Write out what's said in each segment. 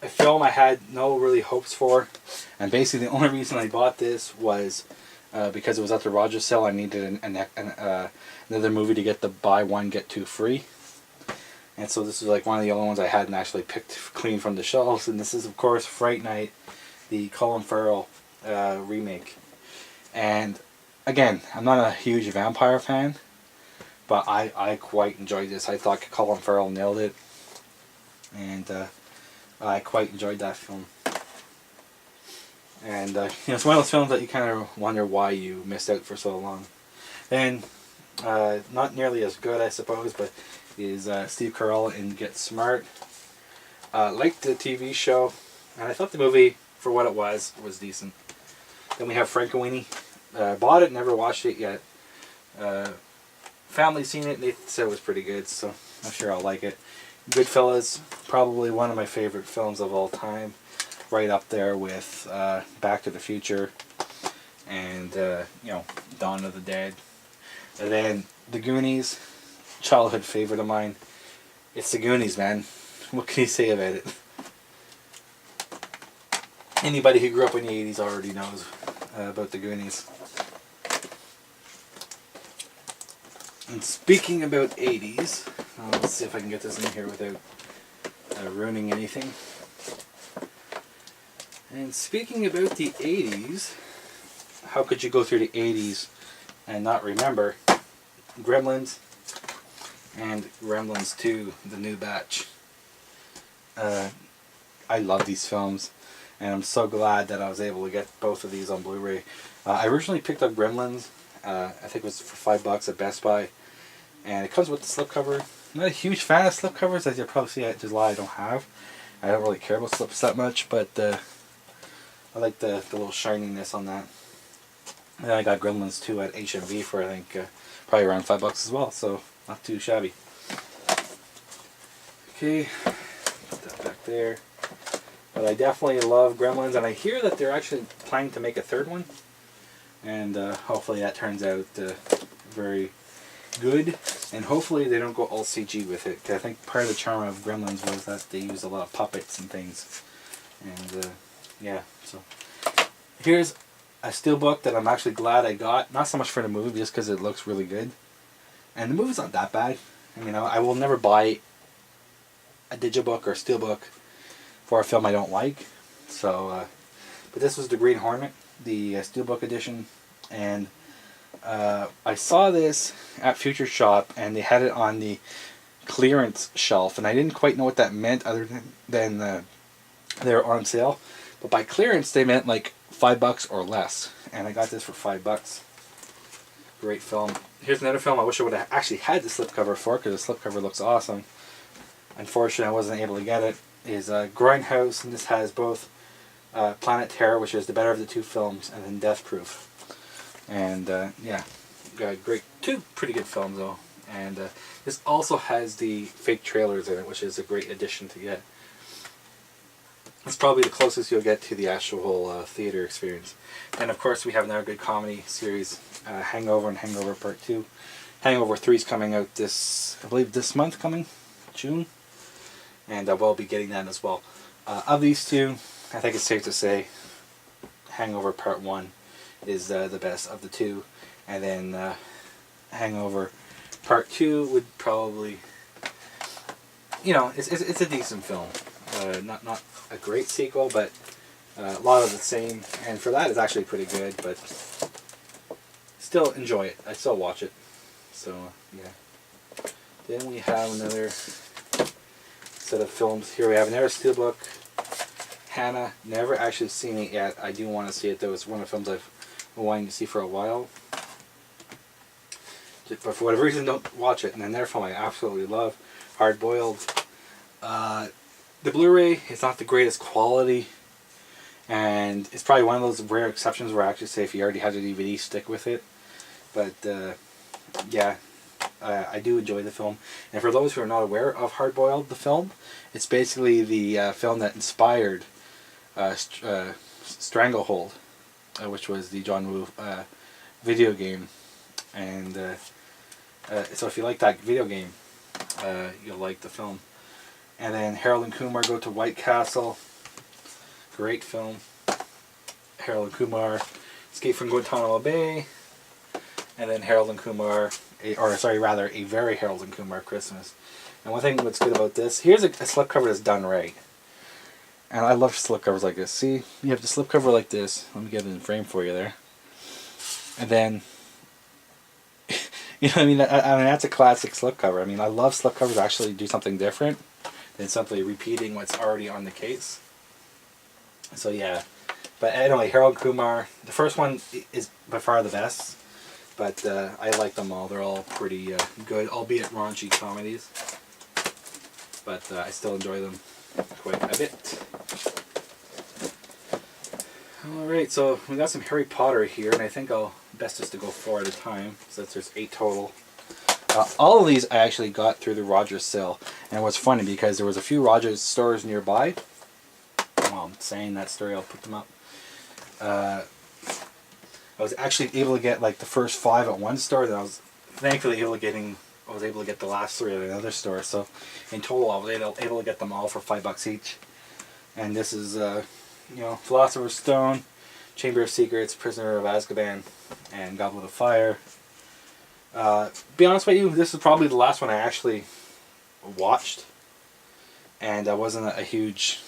a film I had no really hopes for, and basically the only reason I bought this was because it was at the Rogers sale. I needed another movie to get the buy one get two free, and so this is like one of the only ones I hadn't actually picked clean from the shelves. And this is of course Fright Night, the Colin Farrell remake. And again, I'm not a huge vampire fan, but I quite enjoyed this. I thought Colin Farrell nailed it, and I quite enjoyed that film. And it's one of those films that you kind of wonder why you missed out for so long. And not nearly as good, I suppose, but is Steve Carell in Get Smart. Liked the TV show, and I thought the movie, for what it was decent. Then we have Frankenweenie. Bought it, never watched it yet. Family seen it, and they said it was pretty good, so I'm sure I'll like it. Goodfellas, probably one of my favorite films of all time. Right up there with Back to the Future and Dawn of the Dead. And then The Goonies, childhood favorite of mine. It's The Goonies, man. What can you say about it? Anybody who grew up in the 80s already knows about The Goonies. And speaking about 80s, let's see if I can get this in here without ruining anything. And speaking about the 80s, how could you go through the 80s and not remember Gremlins and Gremlins 2, the new batch? I love these films, and I'm so glad that I was able to get both of these on Blu-ray. I originally picked up Gremlins, I think it was for $5 at Best Buy, and it comes with the slipcover. I'm not a huge fan of slipcovers, as you'll probably see at July I don't have. I don't really care about slips that much, but I like the little shininess on that. And then I got Gremlins 2 at HMV for I think probably around $5 as well, so not too shabby. Okay, put that back there. But I definitely love Gremlins, and I hear that they're actually planning to make a third one, and hopefully that turns out very good, and hopefully they don't go all CG with it, because I think part of the charm of Gremlins was that they use a lot of puppets and things, and yeah, so here's a steelbook that I'm actually glad I got, not so much for the movie, just because it looks really good, and the movie's not that bad. I mean, I will never buy a digibook or steelbook for a film I don't like, so but this was the Green Hornet, the steelbook edition, and I saw this at Future Shop, and they had it on the clearance shelf, and I didn't quite know what that meant other than they were on sale. But by clearance, they meant like $5 or less, and I got this for $5. Great film. Here's another film I wish I would have actually had the slipcover for, because the slipcover looks awesome. Unfortunately, I wasn't able to get it. Is Grindhouse, and this has both Planet Terror, which is the better of the two films, and then Death Proof. And yeah, great, two pretty good films though. And this also has the fake trailers in it, which is a great addition to get. It's probably the closest you'll get to the actual theater experience. And of course we have another good comedy series, Hangover and Hangover Part 2. Hangover 3 is coming out I believe this month coming, June. And I will be getting that as well. Of these two, I think it's safe to say Hangover Part 1 is the best of the two. And then Hangover Part 2 would probably, it's a decent film. Not a great sequel, but a lot of the same, and for that it's actually pretty good, but still enjoy it. I still watch it. So yeah. Then we have another set of films. Here we have another steelbook. Hannah, never actually seen it yet. I do want to see it though. It's one of the films I've been wanting to see for a while. But for whatever reason don't watch it. And another film I absolutely love, Hard Boiled. The Blu-ray is not the greatest quality, and it's probably one of those rare exceptions where I actually say if you already have the DVD, stick with it. But yeah, I do enjoy the film. And for those who are not aware of Hard Boiled, the film, it's basically the film that inspired Stranglehold, which was the John Woo video game. And so if you like that video game, you'll like the film. And then Harold and Kumar go to White Castle. great film. Harold and Kumar, Escape from Guantanamo Bay, and then Harold and Kumar, a very Harold and Kumar Christmas. And one thing that's good about this, here's a slipcover that's done right. And I love slipcovers like this. See, you have the slipcover like this. Let me get it in frame for you there. And then, you know what I mean? I mean, that's a classic slipcover. I mean, I love slipcovers that actually do something different than simply repeating what's already on the case. So yeah. But anyway, Harold and Kumar, the first one is by far the best. But I like them all. They're all pretty good, albeit raunchy comedies. But I still enjoy them quite a bit. Alright, so we got some Harry Potter here, and I think I'll best just to go 4 at a time, since there's 8 total. All of these I actually got through the Rogers sale, and it was funny because there was a few Rogers stores nearby. Well, I'm saying that story, I'll put them up. I was actually able to get like the first 5 at one store, then I was thankfully able to get the last 3 at another store. So in total I was able to get them all for $5 each. And this is you know, Philosopher's Stone, Chamber of Secrets, Prisoner of Azkaban, and Goblet of Fire. Be honest with you, this is probably the last one I actually watched, and I wasn't a huge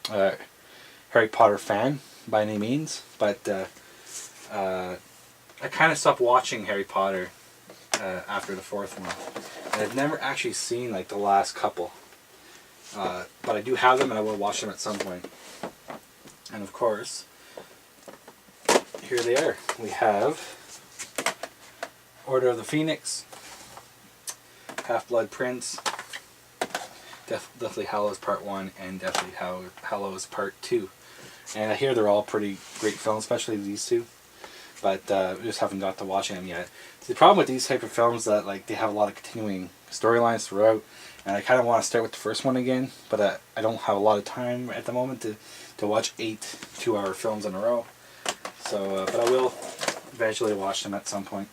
Harry Potter fan by any means, but I kind of stopped watching Harry Potter after the 4th one, and I've never actually seen like the last couple, but I do have them and I will watch them at some point. And of course, here they are. We have Order of the Phoenix, Half-Blood Prince, Deathly Hallows Part 1, and Deathly Hallows Part 2. And I hear they're all pretty great films, especially these two. But we just haven't got to watching them yet. The problem with these type of films that like they have a lot of continuing storylines throughout, and I kind of want to start with the first one again, but I don't have a lot of time at the moment to watch 8 2-hour films in a row. So, but I will eventually watch them at some point.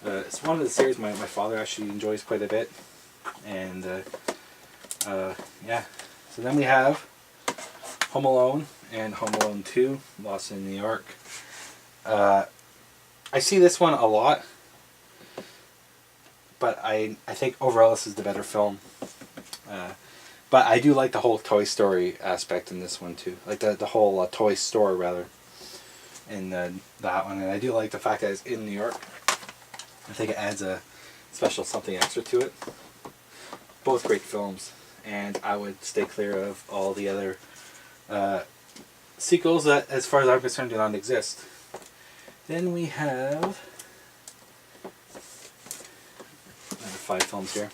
It's one of the series my father actually enjoys quite a bit, and yeah. So then we have Home Alone and Home Alone 2, Lost in New York. I see this one a lot, but I think overall this is the better film. But I do like the whole Toy Story aspect in this one too, like the whole toy store rather, in that one. And I do like the fact that it's in New York. I think it adds a special something extra to it. Both great films, and I would stay clear of all the other sequels that, as far as I'm concerned, do not exist. Then we have another 5 films here.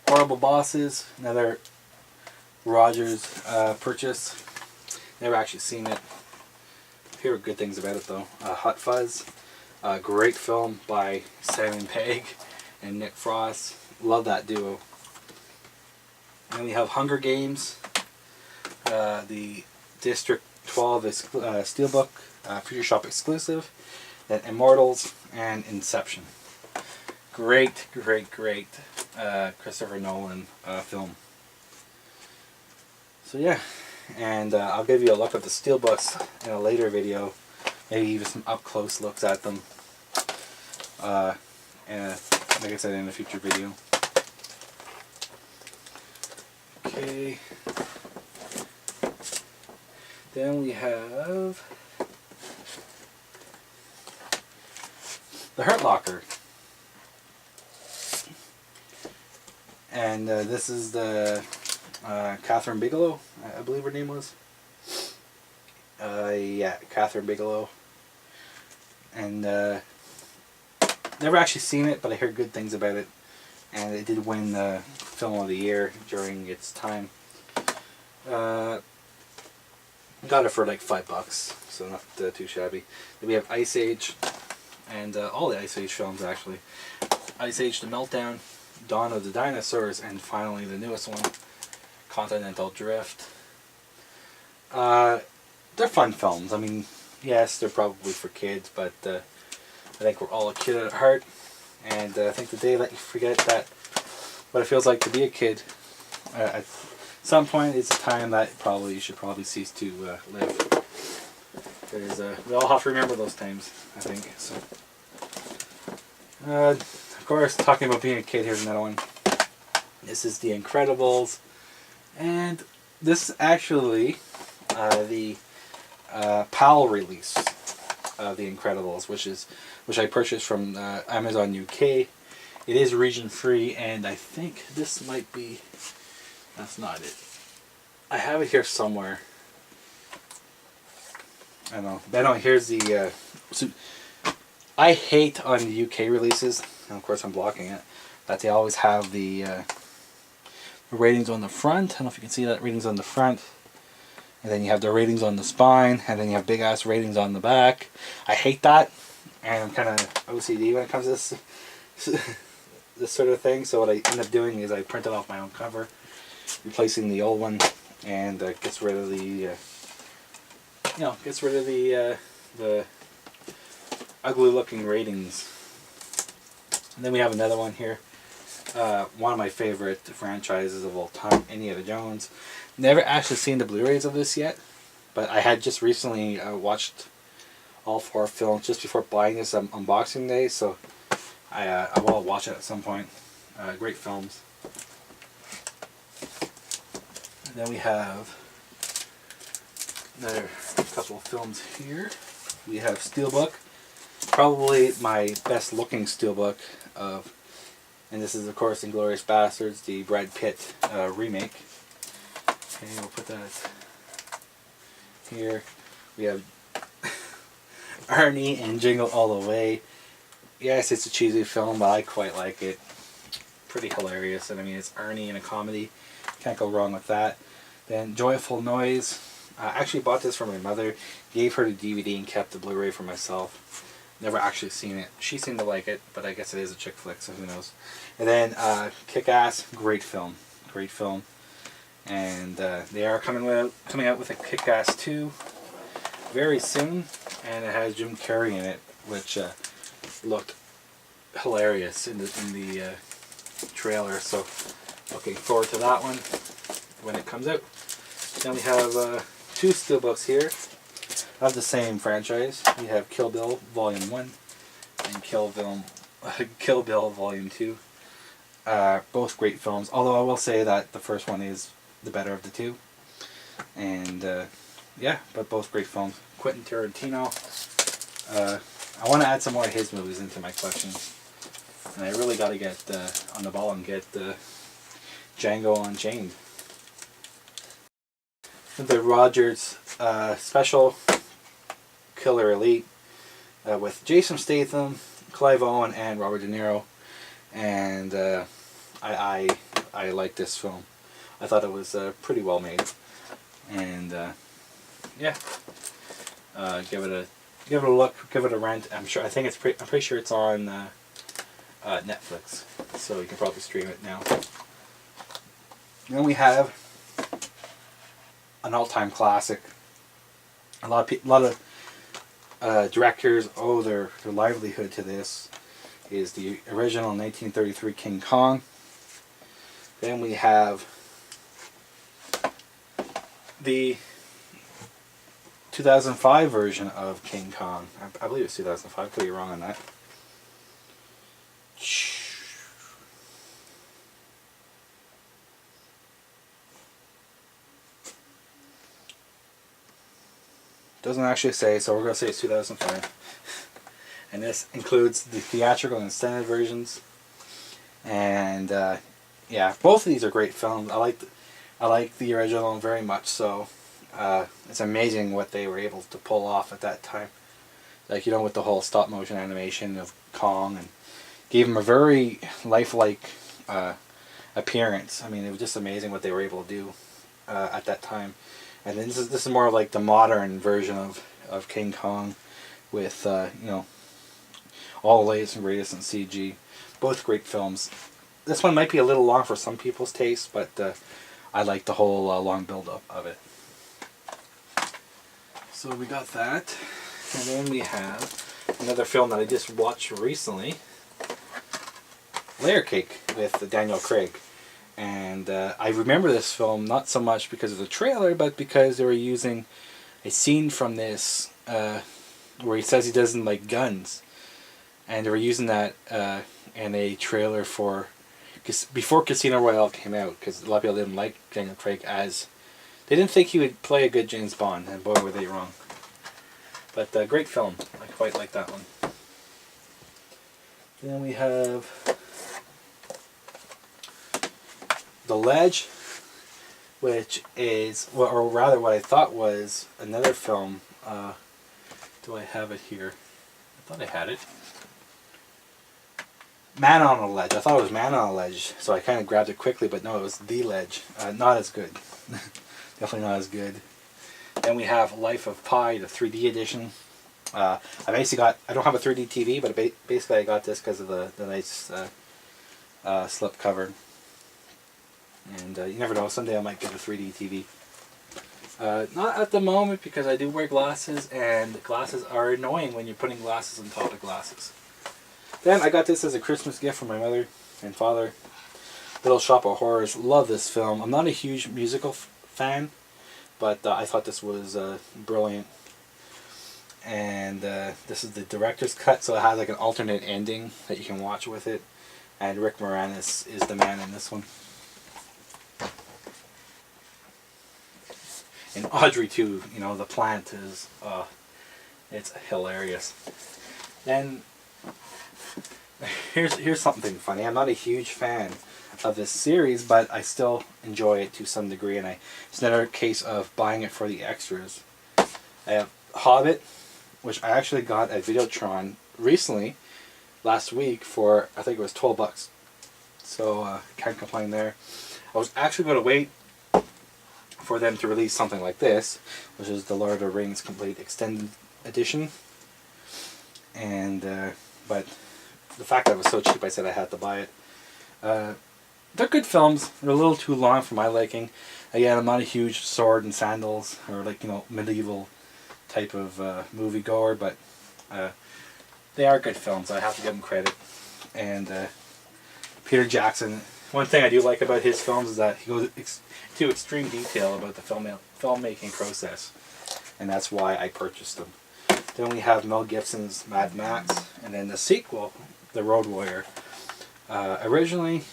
Horrible Bosses, another Rogers purchase. Never actually seen it. Hear good things about it though. Hot Fuzz, great film by Simon Pegg and Nick Frost. Love that duo. And we have Hunger Games, the District 12 Steelbook Future Shop exclusive, then Immortals and Inception. Great Christopher Nolan film. So yeah, and I'll give you a look at the steelbooks in a later video, maybe even some up close looks at them, and like I said, in a future video. Okay, then we have The Hurt Locker. And this is the Catherine Bigelow, I believe her name was. Yeah, Catherine Bigelow. And never actually seen it, but I heard good things about it. And it did win the Film of the Year during its time. Got it for like $5, so not too shabby. Then we have Ice Age, and all the Ice Age films actually. Ice Age: The Meltdown, Dawn of the Dinosaurs, and finally the newest one, Continental Drift. They're fun films. I mean, yes, they're probably for kids, but I think we're all a kid at heart, and I think the day that you forget that what it feels like to be a kid, at some point it's a time that you should probably cease to live. We all have to remember those times, I think. So, of course, talking about being a kid, here's another one. This is The Incredibles, and this is actually the PAL release of The Incredibles, which I purchased from Amazon UK. It is region free, and I think this might be. That's not it. I have it here somewhere. I know. Here's the. So I hate on the UK releases, and of course I'm blocking it, that they always have the ratings on the front. I don't know if you can see that, ratings on the front. And then you have the ratings on the spine, and then you have big ass ratings on the back. I hate that, and I'm kind of OCD when it comes to this sort of thing. So what I end up doing is I printed off my own cover, replacing the old one, and gets rid of the the ugly looking ratings. And then we have another one here. One of my favorite franchises of all time, Indiana Jones. Never actually seen the Blu-Rays of this yet, but I had just recently watched all 4 films just before buying this on unboxing day, so I will watch it at some point. Great films. And then we have another couple of films here. We have Steelbook, probably my best looking Steelbook of, and this is of course Inglourious Basterds, the Brad Pitt remake. Okay, we'll put that here. We have Arnie and Jingle All the Way. Yes, it's a cheesy film, but I quite like it. Pretty hilarious, and I mean it's Arnie in a comedy. Can't go wrong with that. Then Joyful Noise. I actually bought this for my mother, gave her the DVD and kept the Blu-ray for myself. Never actually seen it. She seemed to like it, but I guess it is a chick flick, so who knows. And then Kick-Ass, great film. Great film. And they are coming out with a Kick-Ass 2 very soon, and it has Jim Carrey in it, which looked hilarious in the trailer, so looking forward to that one when it comes out. Then we have 2 steelbooks here of the same franchise. We have Kill Bill Volume 1 and Kill Bill Volume 2. Both great films, although I will say that the first one is the better of the 2. And yeah, but both great films. Quentin Tarantino. I want to add some more of his movies into my collection. And I really got to get on the ball and get Django Unchained. The Rogers Special Killer Elite with Jason Statham, Clive Owen, and Robert De Niro. And I like this film. I thought it was pretty well made. And yeah, give it a look, give it a rent. I'm pretty sure it's on Netflix, so you can probably stream it now. Then we have an all-time classic. A lot of directors owe their livelihood to this. Is the original 1933 King Kong. Then we have the 2005 version of King Kong. I believe it's 2005. Could be wrong on that. Doesn't actually say, so we're going to say it's 2005. And this includes the theatrical and extended versions. And yeah, both of these are great films. I like the original very much so. It's amazing what they were able to pull off at that time. Like, you know, with the whole stop motion animation of Kong, and gave him a very lifelike appearance. I mean, it was just amazing what they were able to do at that time. And then this is more of like the modern version of King Kong, with you know, all the latest and greatest in CG. Both great films. This one might be a little long for some people's taste, but I like the whole long build-up of it. So we got that. And then we have another film that I just watched recently, Layer Cake with Daniel Craig. And I remember this film not so much because of the trailer, but because they were using a scene from this where he says he doesn't like guns. And they were using that in a trailer for... before Casino Royale came out, because a lot of people didn't like Daniel Craig as... They didn't think he would play a good James Bond, and boy were they wrong. But great film. I quite like that one. Then we have The Ledge, which is, or rather what I thought was another film. Do I have it here? I thought I had it. Man on a Ledge. I thought it was Man on a Ledge, so I kind of grabbed it quickly, but no, it was The Ledge. Not as good. Definitely not as good. Then we have Life of Pi, the 3D edition. I basically got... I don't have a 3D TV, but basically I got this because of the nice slip cover. And you never know, someday I might get a 3D TV. Not at the moment because I do wear glasses, and glasses are annoying when you're putting glasses on top of glasses. Then I got this as a Christmas gift from my mother and father. Little Shop of Horrors. Love this film. I'm not a huge musical fan, but I thought this was brilliant. And this is the director's cut, so it has like an alternate ending that you can watch with it. And Rick Moranis is the man in this one. And Audrey too, you know, the plant is, it's hilarious. Then, here's something funny. I'm not a huge fan of this series, but I still enjoy it to some degree, and it's another case of buying it for the extras. I have Hobbit, which I actually got at Videotron recently, last week, for, I think it was $12. So, can't complain there. I was actually going to wait for them to release something like this, which is the Lord of the Rings Complete Extended Edition. And, but the fact that it was so cheap, I said I had to buy it. They're good films. They're a little too long for my liking. Again, I'm not a huge sword and sandals, or like, you know, medieval type of movie goer, but they are good films. I have to give them credit. And Peter Jackson, one thing I do like about his films is that he goes to extreme detail about the filmmaking process, and that's why I purchased them. Then we have Mel Gibson's Mad Max, and then the sequel, The Road Warrior. Originally,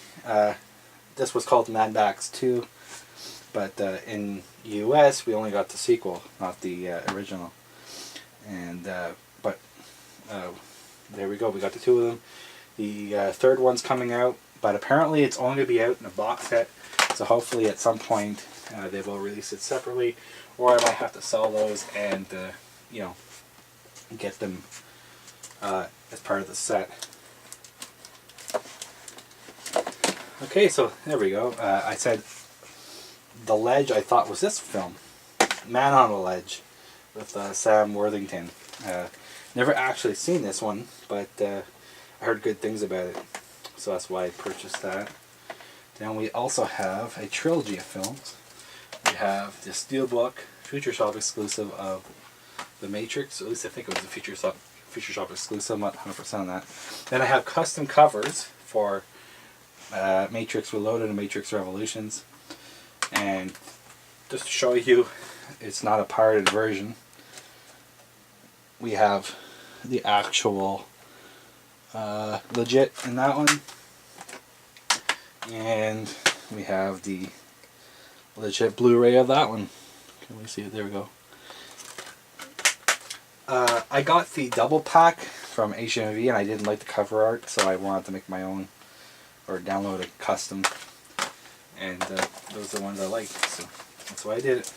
this was called Mad Max 2, but in US we only got the sequel, not the original. And but there we go, we got the two of them. The third one's coming out, but apparently it's only going to be out in a box set, so hopefully at some point they will release it separately, or I might have to sell those and you know, get them as part of the set. Okay, so there we go. I said The Ledge I thought was this film, Man on a Ledge, with Sam Worthington. Never actually seen this one, but I heard good things about it, so that's why I purchased that. Then we also have a trilogy of films. We have the Steelbook Future Shop exclusive of The Matrix. At least I think it was a Future Shop exclusive. I'm not 100% on that. Then I have custom covers for Matrix Reloaded and Matrix Revolutions. And just to show you, it's not a pirated version. We have the actual legit in that one. And we have the legit Blu-ray of that one. Can we see it? There we go. I got the double pack from HMV, and I didn't like the cover art, so I wanted to make my own, or download a custom. And those are the ones I like, so that's why I did it.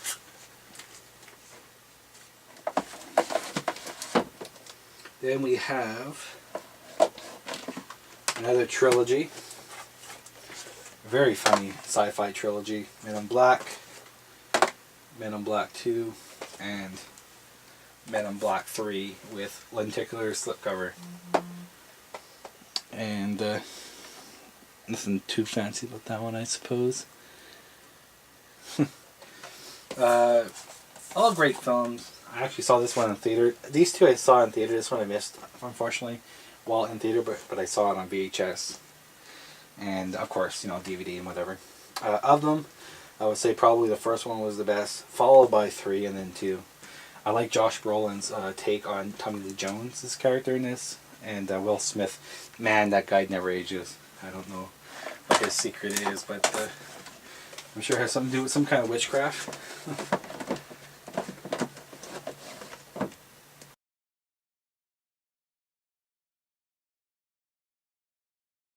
Then we have another trilogy. Very funny sci-fi trilogy. Men in Black, Men in Black 2, and Men in Black 3 with lenticular slipcover. And nothing too fancy about that one, I suppose. All great films. I actually saw this one in theater. These two I saw in theater. This one I missed, unfortunately, while in theater, but I saw it on VHS. And of course, you know, DVD and whatever. Of them, I would say probably the first one was the best, followed by 3 and then 2. I like Josh Brolin's take on Tommy Lee Jones' character in this, and Will Smith. Man, that guy never ages. I don't know what his secret is, but I'm sure it has something to do with some kind of witchcraft.